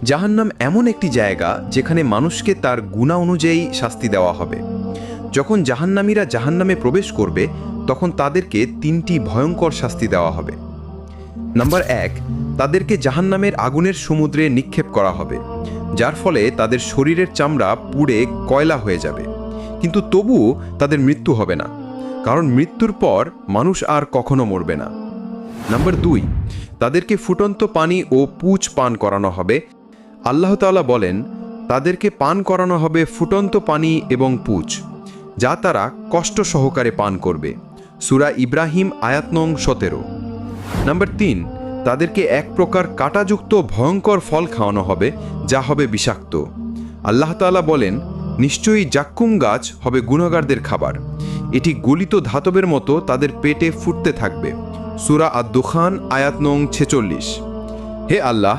জাহান্নাম এমন একটি জায়গা যেখানে মানুষকে তার গুনাহ অনুযায়ী শাস্তি দেওয়া হবে। যখন জাহান্নামীরা জাহান্নামে প্রবেশ করবে তখন তাদেরকে 3টি ভয়ঙ্কর শাস্তি দেওয়া হবে। নাম্বার 1, তাদেরকে জাহান্নামের আগুনের সমুদ্রে নিক্ষেপ করা হবে, যার ফলে তাদের শরীরের চামড়া পুড়ে কয়লা হয়ে যাবে, কিন্তু তবুও তাদের মৃত্যু হবে না, কারণ মৃত্যুর পর মানুষ আর কখনো মরবে না। নাম্বার 2, তাদেরকে ফুটন্ত পানি ও পুঁজ পান করানো হবে। আল্লাহ তাআলা বলেন, তাদেরকে পান করানো হবে ফুটন্ত পানি এবং পুঁজ, যা তারা কষ্ট সহকারে পান করবে। সূরা ইব্রাহিম আয়াত নং 17। নাম্বার 3, তাদেরকে এক প্রকার কাঁটাযুক্ত ভয়ঙ্কর ফল খাওয়ানো হবে, যা হবে বিষাক্ত। আল্লাহ তাআলা বলেন, নিশ্চয়ই জাক্কুম গাছ হবে গুনাহগারদের খাবার, এটি গলিত ধাতবের মতো তাদের পেটে ফুটতে থাকবে। সূরা আদ-দুখান আয়াত নং 46। হে আল্লাহ,